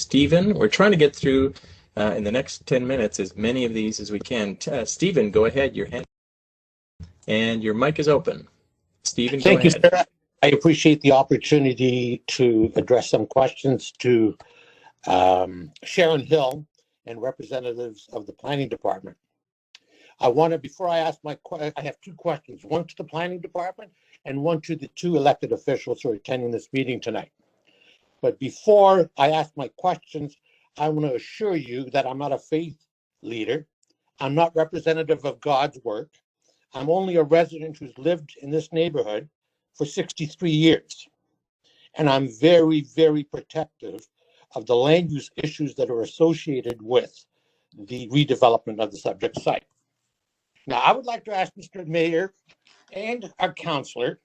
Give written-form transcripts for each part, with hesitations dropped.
Stephen. We're trying to get through in the next 10 minutes as many of these as we can. Stephen, go ahead. Your hand and your mic is open. Stephen, go ahead. Thank you, sir. I appreciate the opportunity to address some questions to Sharon Hill and representatives of the planning department. Before I ask I have two questions, one to the planning department and one to the two elected officials who are attending this meeting tonight. But before I ask my questions, I want to assure you that I'm not a faith leader. I'm not representative of God's work. I'm only a resident who's lived in this neighborhood for 63 years. And I'm very, very protective of the land use issues that are associated with the redevelopment of the subject site. Now, I would like to ask Mr. Mayor and our councillor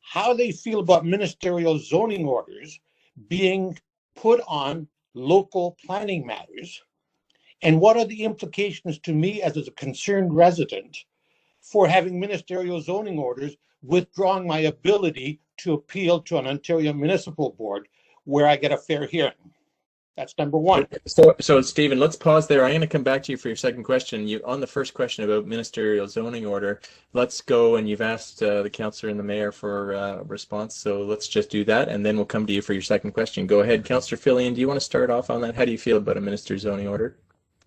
how they feel about ministerial zoning orders being put on local planning matters, and what are the implications to me as a concerned resident for having ministerial zoning orders withdrawing my ability to appeal to an Ontario Municipal Board where I get a fair hearing. That's number one. So Stephen, let's pause there. I'm going to come back to you for your second question. On the first question about ministerial zoning order, let's go, and you've asked the councillor and the mayor for a response, so let's just do that, and then we'll come to you for your second question. Go ahead, Councillor Filion. Do you want to start off on that? How do you feel about a minister zoning order?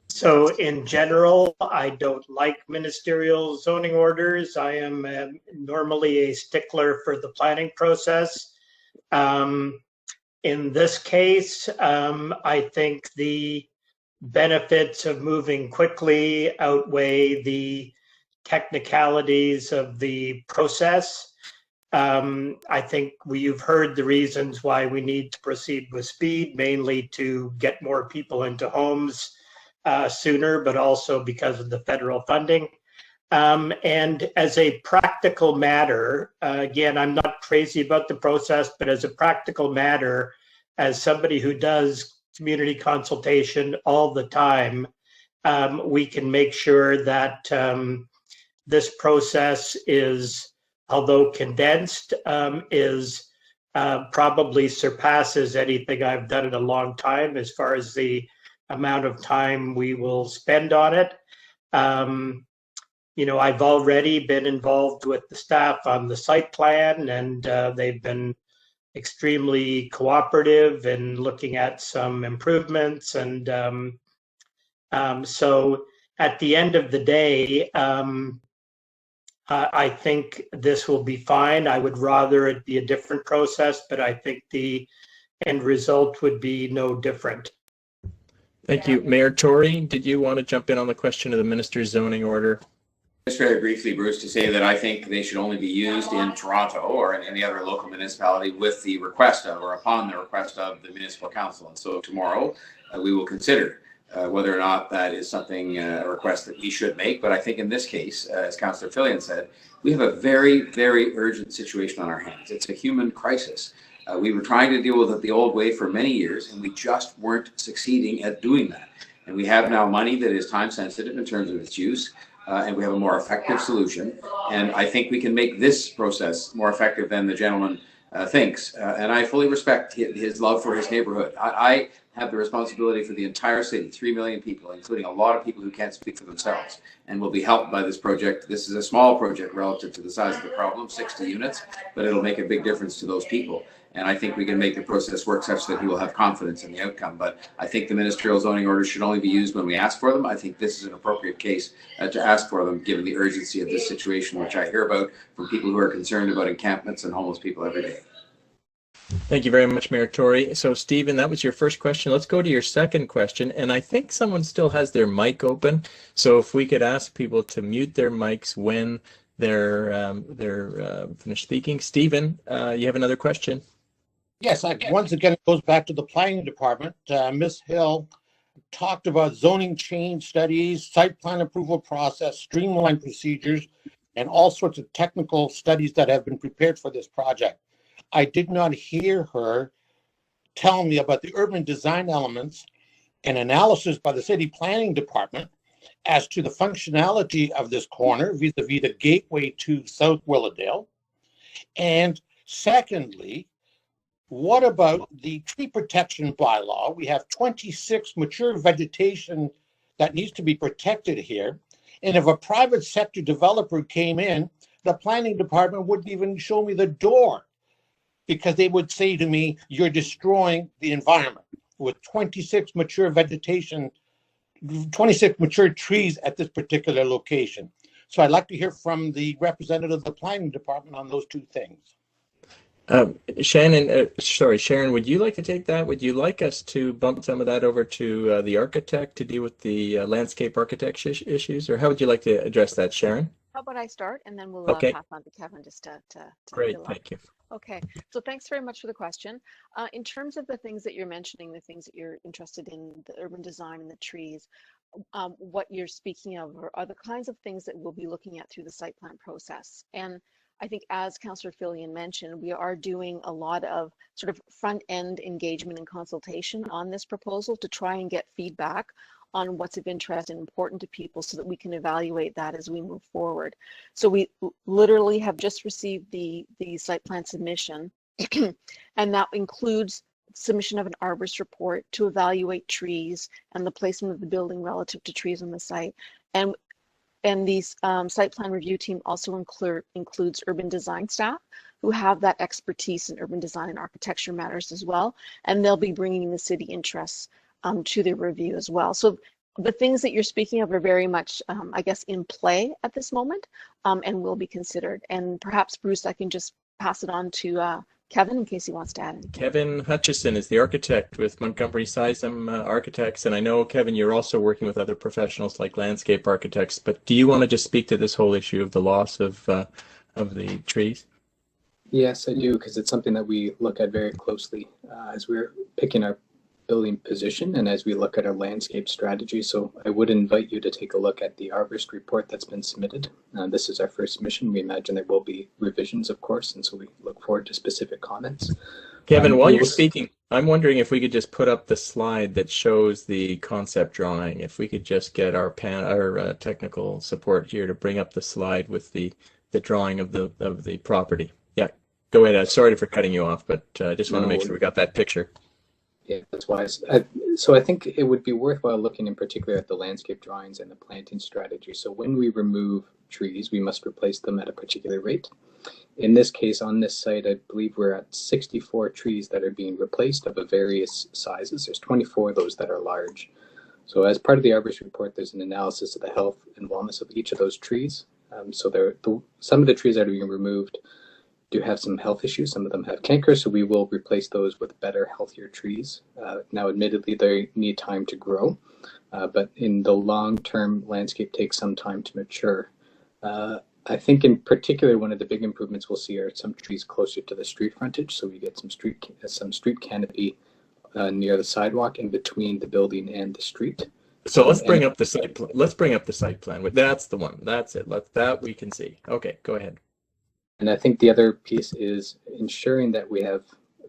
So in general, I don't like ministerial zoning orders. I am normally a stickler for the planning process. In this case, I think the benefits of moving quickly outweigh the technicalities of the process. I think you've heard the reasons why we need to proceed with speed, mainly to get more people into homes sooner, but also because of the federal funding. And as a practical matter, again, I'm not crazy about the process, but as a practical matter, as somebody who does community consultation all the time, we can make sure that this process is, although condensed, is probably surpasses anything I've done in a long time as far as the amount of time we will spend on it. You know, I've already been involved with the staff on the site plan, and they've been extremely cooperative in looking at some improvements. And so at the end of the day, I think this will be fine. I would rather it be a different process, but I think the end result would be no different. Thank you. Mayor Tory, did you want to jump in on the question of the minister's zoning order? Just very briefly, Bruce, to say that I think they should only be used in Toronto or in any other local municipality with the request of, or upon the request of, the municipal council. And so tomorrow we will consider whether or not that is something, a request that we should make. But I think in this case, as Councillor Filion said, we have a very, very urgent situation on our hands. It's a human crisis. We were trying to deal with it the old way for many years, and we just weren't succeeding at doing that. And we have now money that is time sensitive in terms of its use. And we have a more effective solution. And I think we can make this process more effective than the gentleman thinks. And I fully respect his love for his neighborhood. I have the responsibility for the entire city, 3 million people, including a lot of people who can't speak for themselves, and will be helped by this project. This is a small project relative to the size of the problem, 60 units, but it'll make a big difference to those people. And I think we can make the process work such that he will have confidence in the outcome. But I think the ministerial zoning orders should only be used when we ask for them. I think this is an appropriate case to ask for them, given the urgency of this situation, which I hear about from people who are concerned about encampments and homeless people every day. Thank you very much, Mayor Tory. So, Stephen, that was your first question. Let's go to your second question. And I think someone still has their mic open. So if we could ask people to mute their mics when they're finished speaking. Stephen, you have another question? Yes, once again, it goes back to the planning department. Ms. Hill talked about zoning change studies, site plan approval process, streamlined procedures, and all sorts of technical studies that have been prepared for this project. I did not hear her tell me about the urban design elements and analysis by the city planning department as to the functionality of this corner vis-a-vis the gateway to South Willowdale. And secondly, what about the tree protection bylaw? We have 26 mature vegetation that needs to be protected here. And if a private sector developer came in, the planning department wouldn't even show me the door because they would say to me, you're destroying the environment with 26 mature vegetation, 26 mature trees at this particular location. So I'd like to hear from the representative of the planning department on those two things. Sharon, would you like to take that? Would you like us to bump some of that over to the architect to deal with the landscape architect issues, or how would you like to address that, Sharon? How about I start and then we'll Okay. pass on to Kevin just to Great, fill up. thank you. Okay, so thanks very much for the question. In terms of the things that you're mentioning, the things that you're interested in, the urban design and the trees, what you're speaking of are the kinds of things that we'll be looking at through the site plan process. And I think, as Councillor Filion mentioned, we are doing a lot of sort of front-end engagement and consultation on this proposal to try and get feedback on what's of interest and important to people so that we can evaluate that as we move forward. So we literally have just received the site plan submission, and that includes submission of an arborist report to evaluate trees and the placement of the building relative to trees on the site. And the site plan review team also includes urban design staff who have that expertise in urban design and architecture matters as well. And they'll be bringing the city interests to their review as well. So the things that you're speaking of are very much, I guess, in play at this moment and will be considered. And perhaps, Bruce, I can just pass it on to Kevin in case he wants to add anything. Kevin Hutchison is the architect with Montgomery Sizem Architects, and I know, Kevin, you're also working with other professionals like landscape architects, but do you want to just speak to this whole issue of the loss of the trees? Yes, I do, because it's something that we look at very closely as we're picking our building position and as we look at our landscape strategy. So I would invite you to take a look at the arborist report that's been submitted. This is our first submission. We imagine there will be revisions, of course, and so we look forward to specific comments. Kevin, while you're speaking, I'm wondering if we could just put up the slide that shows the concept drawing. If we could just get our technical support here to bring up the slide with the drawing of the property. Yeah, go ahead. Sorry for cutting you off, but I just want to make sure we got that picture. Yeah, that's wise. So I think it would be worthwhile looking in particular at the landscape drawings and the planting strategy. So when we remove trees, we must replace them at a particular rate. In this case, on this site, I believe we're at 64 trees that are being replaced of various sizes. There's 24 of those that are large. So as part of the arborist report, there's an analysis of the health and wellness of each of those trees. So some of the trees that are being removed do have some health issues. Some of them have canker, so we will replace those with better, healthier trees. Now, admittedly, they need time to grow, but in the long term, landscape takes some time to mature. I think in particular, one of the big improvements we'll see are some trees closer to the street frontage, so we get some street canopy near the sidewalk in between the building and the street. So let's bring up the site plan. Let's bring up the site plan. That's the one. That's it. That we can see. Okay, go ahead. And I think the other piece is ensuring that we have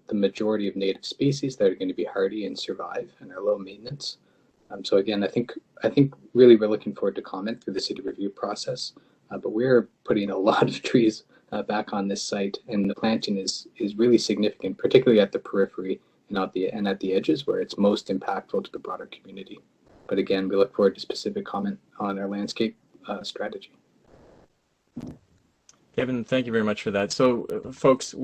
the majority of native species that are going to be hardy and survive and are low maintenance. So again, I think really we're looking forward to comment through the city review process, but we're putting a lot of trees back on this site, and the planting is really significant, particularly at the periphery and at the edges where it's most impactful to the broader community. But again, we look forward to specific comment on our landscape strategy. Kevin, thank you very much for that. So, folks,